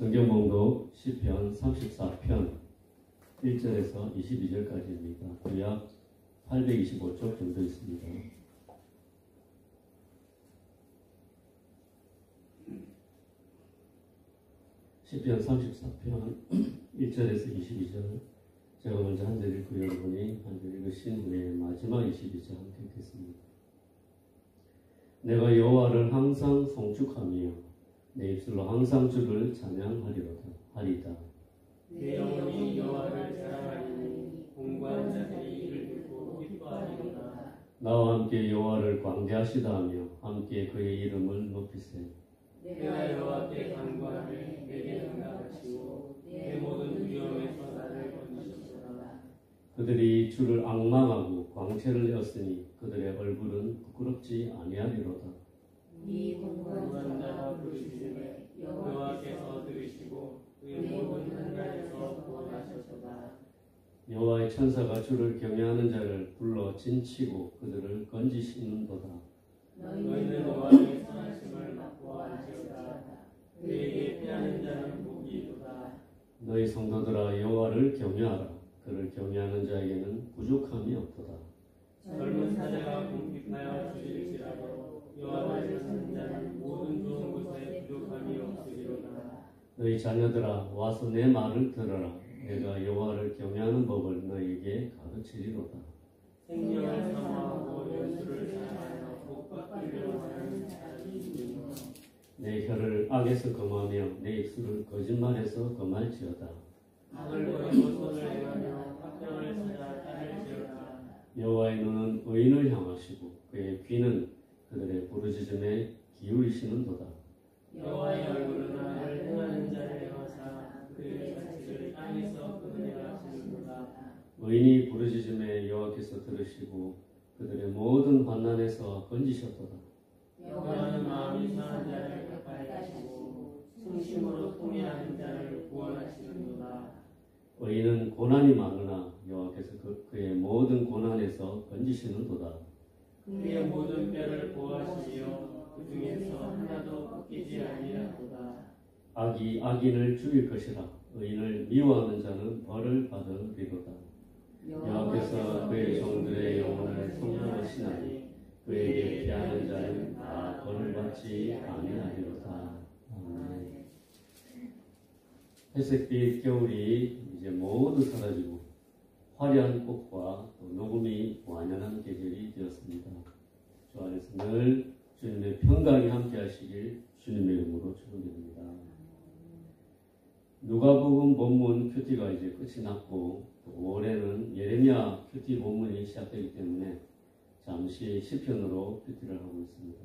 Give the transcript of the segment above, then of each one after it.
성경 봉독 시편 34편 1절에서 22절까지입니다. 구약 825쪽 정도 있습니다. 시편 34편 1절에서 22절 제가 먼저 한 절 읽고 여러분이 한 절 읽으신 후에 마지막 22절 함께 읽겠습니다. 내가 여호와를 항상 송축하며 내 입술로 항상 주를 찬양하리이다. 내 영혼이 여호와를 사랑하리니 공고한 자들이 이를 듣고 기뻐하리로다. 나와 함께 여호와를 광대하시다 하며 함께 그의 이름을 높이세. 내가 여호와께 간구하되 내게 응답하시고 내 모든 위험에서 나를 건지시소서. 그들이 주를 앙망하고 광채를 내었으니 그들의 얼굴은 부끄럽지 아니하리로다. 이 공고한 자가 부르시되 여호와께서 들으시고 그의 모든 한간에서 구원하셨도다. 여호와의 천사가 주를 경외하는 자를 불러 진치고 그들을 건지시는도다. 너희는 여호와의 선하심을 맛보아 알지어다. 그에게 피하는 자는 복이 있도다. 너희 성도들아 여호와를 경외하라. 그를 경외하는 자에게는 부족함이 없도다. 젊은 사자가 궁핍하여 주일지라도 여호와를 찾는 자는 모든 좋은 것에 부족함이 없으리로다. 너희 자녀들아 와서 내 말을 들어라. 내가 여호와를 경외하는 법을 너희에게 가르치리로다. 생명을 사모하고 연수를 사랑하여 복받으려 하는 자들이 있으며 내 혀를 악에서 금하며 내 입술을 거짓말에서 금할지어다. 악을 버리고 손을 행하며 합병을 찾아 따를지어다. 여호와의 눈은 의인을 향하시고 그의 귀는 그들의 부르짖음에 기울이시는도다. 여호와의 얼굴은 악을 행하는 자를 향하사 그의 자취를 땅에서 끊으려 하시는도다. 의인이 부르짖음에 여호와께서 들으시고 그들의 모든 환난에서 건지셨도다. 여호와는 마음이 상한 자를 가까이 하시고 충심으로 통회하는 자를 구원하시는도다. 의인은 고난이 많으나 여호와께서 그의 모든 고난에서 건지시는도다. 그의 모든 뼈를 보호하시며 그 중에서 하나도 꺾이지 아니하도다. 악이 악인을 죽일 것이라. 의인을 미워하는 자는 벌을 받으리로다. 여호와께서 그의 종들의 영혼을 성령하시나니 그에게 피하는 자는 다 벌을 받지 아니하리로다. 아멘. 회색빛 겨울이 이제 모두 사라지고 화려한 꽃과 또 녹음이 완연한 계절이 되었습니다. 주 안에서 늘 주님의 평강이 함께 하시길 주님의 이름으로 축원드립니다. 누가복음 본문 큐티가 이제 끝이 났고 또 5월에는 예레미야 큐티 본문이 시작되기 때문에 잠시 시편으로 큐티를 하고 있습니다.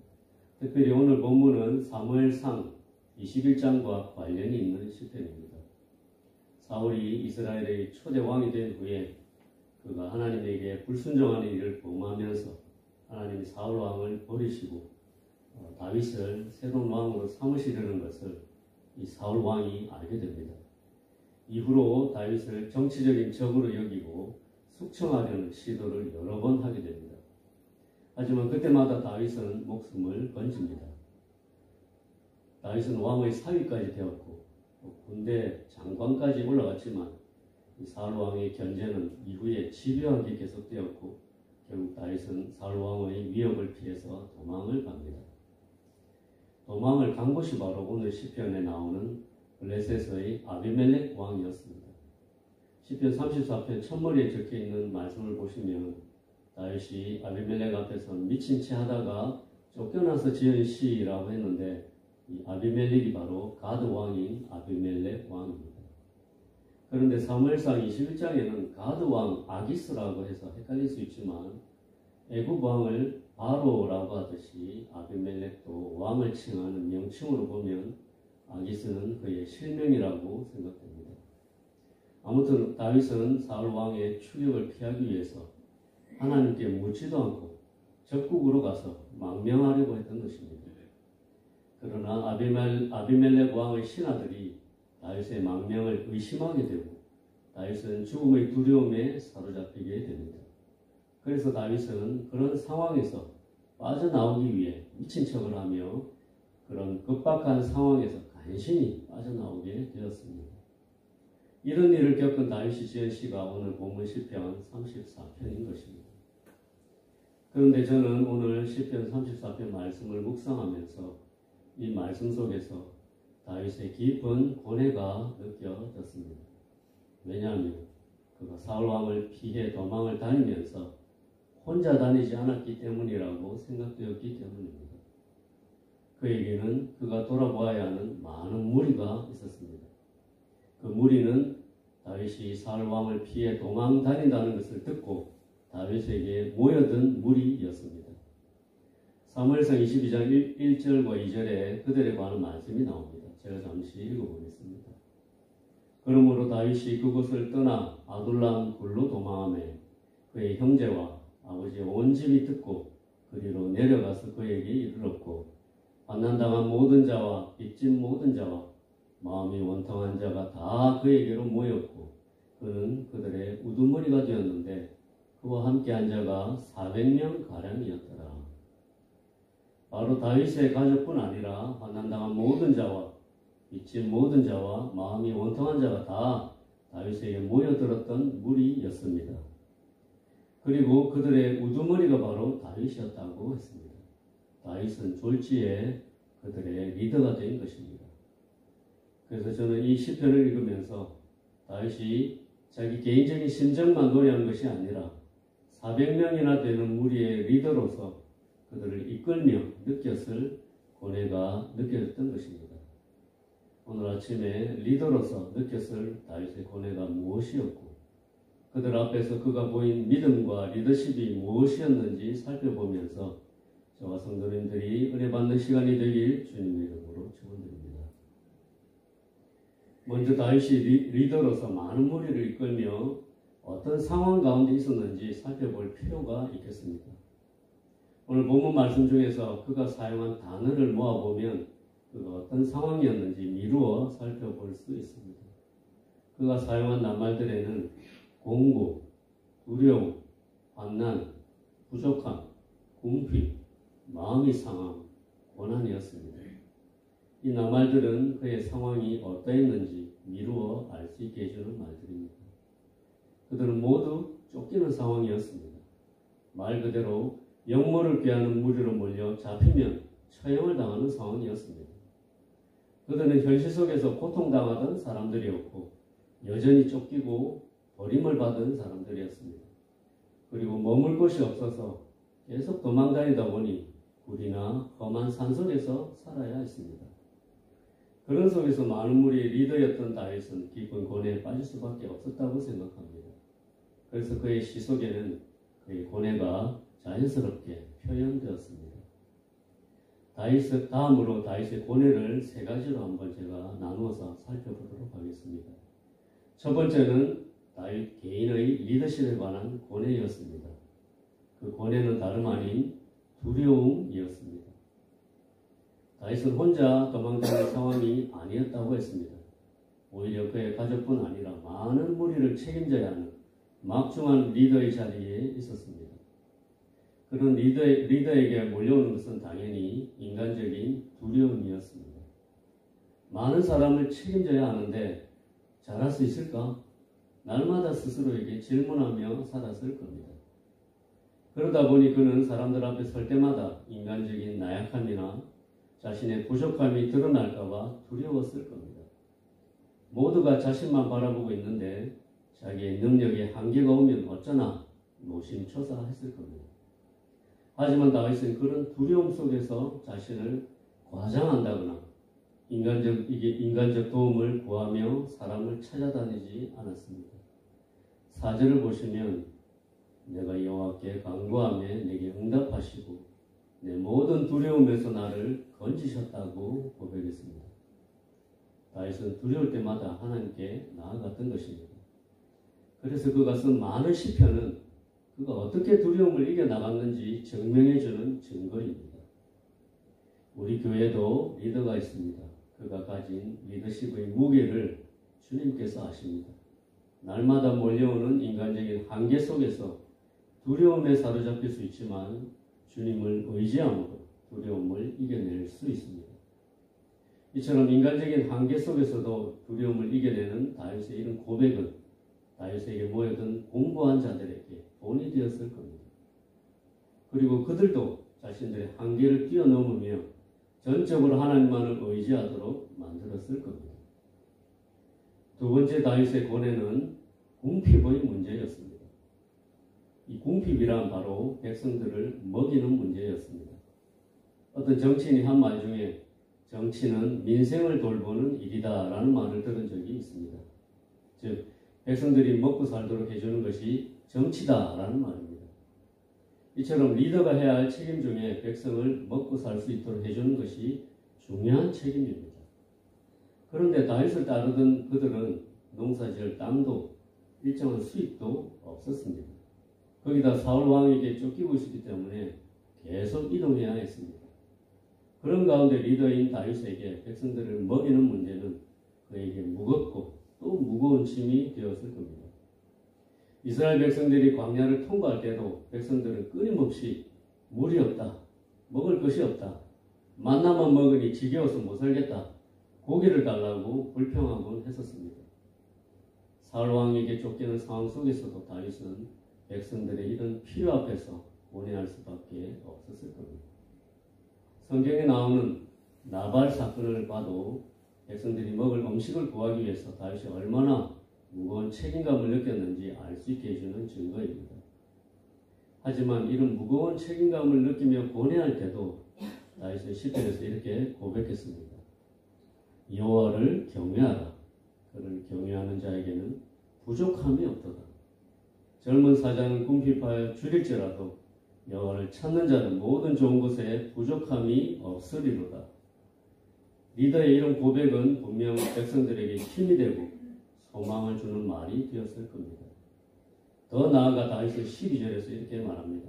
특별히 오늘 본문은 사무엘상 21장과 관련이 있는 시편입니다. 사울이 이스라엘의 초대 왕이 된 후에 그가 하나님에게 불순종하는 일을 범하면서 하나님이 사울 왕을 버리시고 다윗을 새로운 왕으로 삼으시려는 것을 이 사울 왕이 알게 됩니다. 이후로 다윗을 정치적인 적으로 여기고 숙청하려는 시도를 여러 번 하게 됩니다. 하지만 그때마다 다윗은 목숨을 건집니다. 다윗은 왕의 사위까지 되었고 군대 장관까지 올라갔지만 이 사울 왕의 견제는 이후에 집요하게 계속되었고 결국 다윗은 사울 왕의 위협을 피해서 도망을 갑니다. 도망을 간 곳이 바로 오늘 시편에 나오는 블레셋의 아비멜렉 왕이었습니다. 시편 34편 첫머리에 적혀있는 말씀을 보시면 다윗이 아비멜렉 앞에서 미친 채 하다가 쫓겨나서 지은 시라고 했는데 이 아비멜렉이 바로 가드 왕인 아비멜렉 왕입니다. 그런데 사무엘상 21장에는 가드 왕 아기스라고 해서 헷갈릴 수 있지만 애굽 왕을 바로라고 하듯이 아비멜렉도 왕을 칭하는 명칭으로 보면 아기스는 그의 실명이라고 생각됩니다. 아무튼 다윗은 사울 왕의 추격을 피하기 위해서 하나님께 묻지도 않고 적국으로 가서 망명하려고 했던 것입니다. 그러나 아비멜렉 왕의 신하들이 다윗의 망명을 의심하게 되고 다윗은 죽음의 두려움에 사로잡히게 됩니다. 그래서 다윗은 그런 상황에서 빠져나오기 위해 미친 척을 하며 그런 급박한 상황에서 간신히 빠져나오게 되었습니다. 이런 일을 겪은 다윗이 지은 시가 오늘 본문 시편 34편인 것입니다. 그런데 저는 오늘 시편 34편 말씀을 묵상하면서 이 말씀 속에서 다윗의 깊은 고뇌가 느껴졌습니다. 왜냐하면 그가 사울 왕을 피해 도망을 다니면서 혼자 다니지 않았기 때문이라고 생각되었기 때문입니다. 그에게는 그가 돌아보아야 하는 많은 무리가 있었습니다. 그 무리는 다윗이 사울 왕을 피해 도망 다닌다는 것을 듣고 다윗에게 모여든 무리였습니다. 사무엘상 22장 1절과 2절에 그들에 관한 말씀이 나옵니다. 제가 잠시 읽어보겠습니다. 그러므로 다윗이 그곳을 떠나 아둘람 굴로 도망하며 그의 형제와 아버지의 온 집이 듣고 그리로 내려가서 그에게 이르렀고 환난당한 모든 자와 빚진 모든 자와 마음이 원통한 자가 다 그에게로 모였고 그는 그들의 우두머리가 되었는데 그와 함께한 자가 400명 가량이었더라. 바로 다윗의 가족뿐 아니라 환난당한 모든 자와 빚진 모든 자와 마음이 원통한 자가 다 다윗에게 모여들었던 무리였습니다. 그리고 그들의 우두머리가 바로 다윗이었다고 했습니다. 다윗은 졸지에 그들의 리더가 된 것입니다. 그래서 저는 이 시편을 읽으면서 다윗이 자기 개인적인 심정만 노래한 것이 아니라 400명이나 되는 무리의 리더로서 그들을 이끌며 느꼈을 고뇌가 느껴졌던 것입니다. 오늘 아침에 리더로서 느꼈을 다윗의 고뇌가 무엇이었고 그들 앞에서 그가 보인 믿음과 리더십이 무엇이었는지 살펴보면서 저와 성도님들이 은혜받는 시간이 되길 주님의 이름으로 축원드립니다. 먼저 다윗이 리더로서 많은 무리를 이끌며 어떤 상황 가운데 있었는지 살펴볼 필요가 있겠습니다. 오늘 본문 말씀 중에서 그가 사용한 단어를 모아보면 그가 어떤 상황이었는지 미루어 살펴볼 수 있습니다. 그가 사용한 낱말들에는 공고, 두려움, 환난, 부족함, 궁핍, 마음의 상황, 고난이었습니다. 이 낱말들은 그의 상황이 어떠했는지 미루어 알 수 있게 해주는 말들입니다. 그들은 모두 쫓기는 상황이었습니다. 말 그대로 영모를 꾀하는 무리로 몰려 잡히면 처형을 당하는 상황이었습니다. 그들은 현실 속에서 고통당하던 사람들이었고 여전히 쫓기고 버림을 받은 사람들이었습니다. 그리고 머물 곳이 없어서 계속 도망다니다 보니 굴이나 험한 산속에서 살아야 했습니다. 그런 속에서 많은 무리의 리더였던 다윗은 깊은 고뇌에 빠질 수밖에 없었다고 생각합니다. 그래서 그의 시 속에는 그의 고뇌가 자연스럽게 표현되었습니다. 다음으로 다윗의 고뇌를 세 가지로 한번 제가 나누어서 살펴보도록 하겠습니다. 첫 번째는 다윗 개인의 리더십에 관한 고뇌였습니다. 그 고뇌는 다름 아닌 두려움이었습니다. 다윗은 혼자 도망다니는 상황이 아니었다고 했습니다. 오히려 그의 가족뿐 아니라 많은 무리를 책임져야 하는 막중한 리더의 자리에 있었습니다. 그런 리더에게 몰려오는 것은 당연히 인간적인 두려움이었습니다. 많은 사람을 책임져야 하는데 잘할 수 있을까? 날마다 스스로에게 질문하며 살았을 겁니다. 그러다 보니 그는 사람들 앞에 설 때마다 인간적인 나약함이나 자신의 부족함이 드러날까봐 두려웠을 겁니다. 모두가 자신만 바라보고 있는데 자기의 능력에 한계가 오면 어쩌나 노심초사했을 겁니다. 하지만 다윗은 그런 두려움 속에서 자신을 과장한다거나 인간적 도움을 구하며 사람을 찾아다니지 않았습니다. 4절을 보시면 내가 여호와께 간구하며 내게 응답하시고 내 모든 두려움에서 나를 건지셨다고 고백했습니다. 다윗은 두려울 때마다 하나님께 나아갔던 것입니다. 그래서 그가 쓴 많은 시편은 그가 어떻게 두려움을 이겨나갔는지 증명해주는 증거입니다. 우리 교회도 리더가 있습니다. 그가 가진 리더십의 무게를 주님께서 아십니다. 날마다 몰려오는 인간적인 한계 속에서 두려움에 사로잡힐 수 있지만 주님을 의지함으로 두려움을 이겨낼 수 있습니다. 이처럼 인간적인 한계 속에서도 두려움을 이겨내는 다윗의 이런 고백은 다윗에게 모여든 공부한 자들에게 본이 되었을 겁니다. 그리고 그들도 자신들의 한계를 뛰어넘으며 전적으로 하나님만을 의지하도록 만들었을 겁니다. 두 번째 다윗의 고뇌는 궁핍의 문제였습니다. 이 궁핍이란 바로 백성들을 먹이는 문제였습니다. 어떤 정치인이 한 말 중에 정치는 민생을 돌보는 일이다 라는 말을 들은 적이 있습니다. 즉 백성들이 먹고 살도록 해주는 것이 정치다 라는 말입니다. 이처럼 리더가 해야 할 책임 중에 백성을 먹고 살 수 있도록 해주는 것이 중요한 책임입니다. 그런데 다윗을 따르던 그들은 농사지을 땅도 일정한 수입도 없었습니다. 거기다 사울 왕에게 쫓기고 있었기 때문에 계속 이동해야 했습니다. 그런 가운데 리더인 다윗에게 백성들을 먹이는 문제는 그에게 무겁고 또 무거운 짐이 되었을 겁니다. 이스라엘 백성들이 광야를 통과할 때도 백성들은 끊임없이 물이 없다, 먹을 것이 없다, 만나만 먹으니 지겨워서 못 살겠다, 고기를 달라고 불평하곤 했었습니다. 사울 왕에게 쫓기는 상황 속에서도 다윗은 백성들의 이런 필요 앞에서 고뇌할 수밖에 없었을 겁니다. 성경에 나오는 나발 사건을 봐도 백성들이 먹을 음식을 구하기 위해서 다윗이 얼마나 무거운 책임감을 느꼈는지 알 수 있게 해주는 증거입니다. 하지만 이런 무거운 책임감을 느끼며 고뇌할 때도 다윗은 시편에서 이렇게 고백했습니다. 여호와를 경외하라. 그를 경외하는 자에게는 부족함이 없도다. 젊은 사자는 궁핍하여 줄일지라도 여호와를 찾는 자는 모든 좋은 것에 부족함이 없으리로다. 리더의 이런 고백은 분명 백성들에게 힘이 되고 소망을 주는 말이 되었을 겁니다. 더 나아가 다윗은 12절에서 이렇게 말합니다.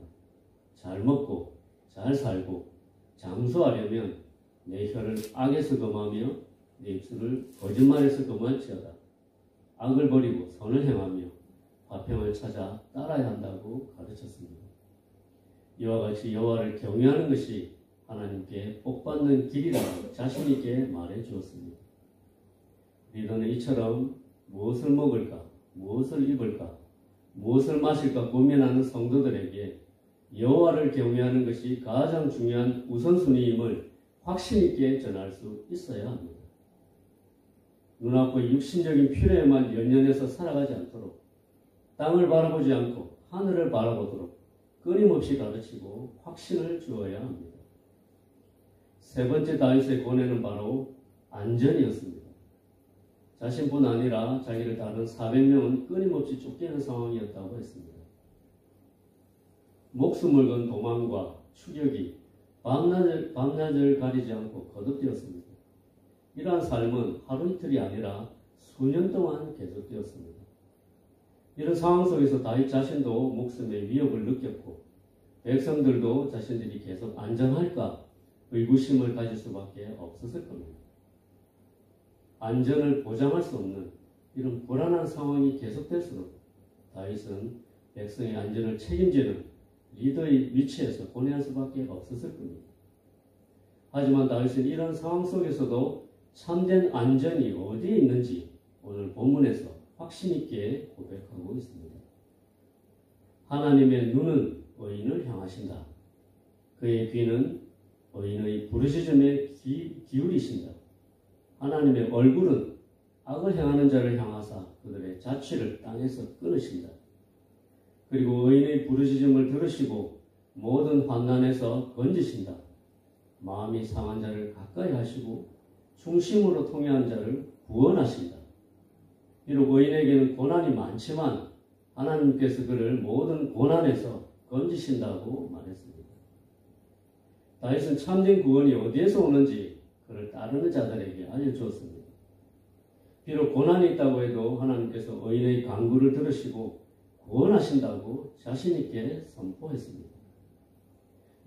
잘 먹고 잘 살고 장수하려면 내 혀를 악에서 금하며 내 입술을 거짓말에서 금할지어다. 악을 버리고 선을 행하며 화평을 찾아 따라야 한다고 가르쳤습니다. 이와 같이 여호와를 경외하는 것이 하나님께 복받는 길이라고 자신 있게 말해 주었습니다. 리더는 이처럼 무엇을 먹을까, 무엇을 입을까, 무엇을 마실까 고민하는 성도들에게 여호와를 경외하는 것이 가장 중요한 우선순위임을 확신 있게 전할 수 있어야 합니다. 눈앞의 육신적인 필요에만 연연해서 살아가지 않도록 땅을 바라보지 않고 하늘을 바라보도록 끊임없이 가르치고 확신을 주어야 합니다. 세 번째 다윗의 고뇌는 바로 안전이었습니다. 자신뿐 아니라 자기를 따르는 400명은 끊임없이 쫓기는 상황이었다고 했습니다. 목숨을 건 도망과 추격이 밤낮을 가리지 않고 거듭되었습니다. 이러한 삶은 하루 이틀이 아니라 수년 동안 계속되었습니다. 이런 상황 속에서 다윗 자신도 목숨의 위협을 느꼈고 백성들도 자신들이 계속 안전할까 의구심을 가질 수밖에 없었을 겁니다. 안전을 보장할 수 없는 이런 불안한 상황이 계속될수록 다윗은 백성의 안전을 책임지는 리더의 위치에서 고뇌할 수밖에 없었을 겁니다. 하지만 다윗은 이런 상황 속에서도 참된 안전이 어디에 있는지 오늘 본문에서 확신 있게 고백하고 있습니다. 하나님의 눈은 의인을 향하신다. 그의 귀는 의인의 부르짖음에 기울이신다. 하나님의 얼굴은 악을 행하는 자를 향하사 그들의 자취를 땅에서 끊으신다. 그리고 의인의 부르짖음을 들으시고 모든 환난에서 건지신다. 마음이 상한 자를 가까이 하시고 중심으로 통회한 자를 구원하신다. 비록 의인에게는 고난이 많지만 하나님께서 그를 모든 고난에서 건지신다고 말했습니다. 다윗은 참된 구원이 어디에서 오는지 그를 따르는 자들에게 알려주었습니다. 비록 고난이 있다고 해도 하나님께서 의인의 간구를 들으시고 구원하신다고 자신있게 선포했습니다.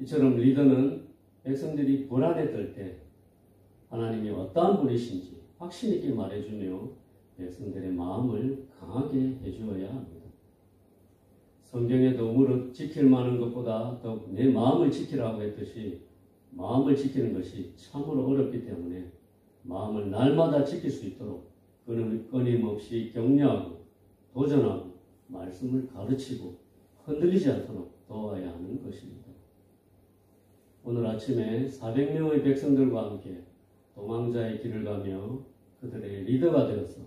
이처럼 리더는 백성들이 불안에 떨 때 하나님이 어떠한 분이신지 확신있게 말해주며 백성들의 마음을 강하게 해주어야 합니다. 성경에도 무릇 지킬 만한 것보다 더욱 내 마음을 지키라고 했듯이 마음을 지키는 것이 참으로 어렵기 때문에 마음을 날마다 지킬 수 있도록 끊임없이 격려하고 도전하고 말씀을 가르치고 흔들리지 않도록 도와야 하는 것입니다. 오늘 아침에 400명의 백성들과 함께 도망자의 길을 가며 그들의 리더가 되어서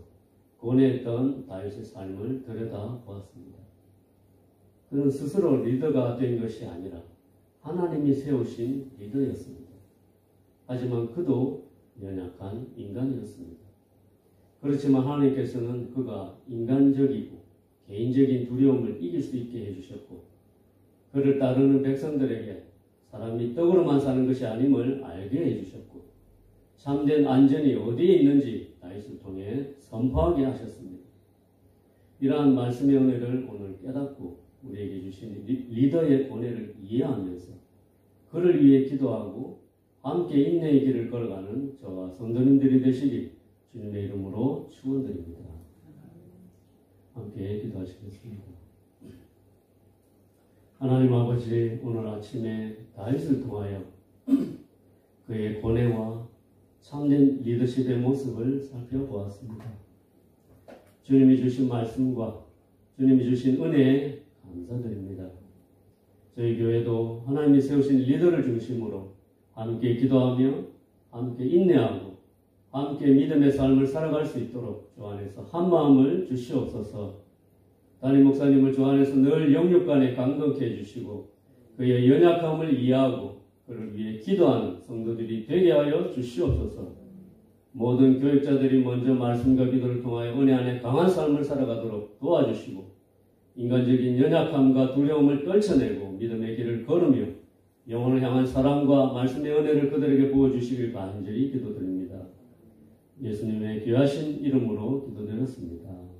고뇌했던 다윗의 삶을 들여다보았습니다. 그는 스스로 리더가 된 것이 아니라 하나님이 세우신 리더였습니다. 하지만 그도 연약한 인간이었습니다. 그렇지만 하나님께서는 그가 인간적이고 개인적인 두려움을 이길 수 있게 해주셨고 그를 따르는 백성들에게 사람이 떡으로만 사는 것이 아님을 알게 해주셨고 참된 안전이 어디에 있는지 다윗을 통해 선포하게 하셨습니다. 이러한 말씀의 은혜를 오늘 깨닫고 우리에게 주신 리더의 은혜를 이해하면서 그를 위해 기도하고 함께 인내의 길을 걸어가는 저와 성도님들이 되시길 주님의 이름으로 축원드립니다. 함께 기도하시겠습니다. 하나님 아버지, 오늘 아침에 다윗을 통하여 그의 고뇌와 참된 리더십의 모습을 살펴보았습니다. 주님이 주신 말씀과 주님이 주신 은혜에 감사드립니다. 저희 교회도 하나님이 세우신 리더를 중심으로 함께 기도하며 함께 인내하고 함께 믿음의 삶을 살아갈 수 있도록 주 안에서 한마음을 주시옵소서. 담임 목사님을 주 안에서 늘 영육간에 강건케 해주시고 그의 연약함을 이해하고 그를 위해 기도하는 성도들이 되게 하여 주시옵소서. 모든 교육자들이 먼저 말씀과 기도를 통하여 은혜 안에 강한 삶을 살아가도록 도와주시고 인간적인 연약함과 두려움을 떨쳐내고 믿음의 길을 걸으며 영혼을 향한 사랑과 말씀의 은혜를 그들에게 부어주시길 간절히 기도드립니다. 예수님의 귀하신 이름으로 기도드렸습니다.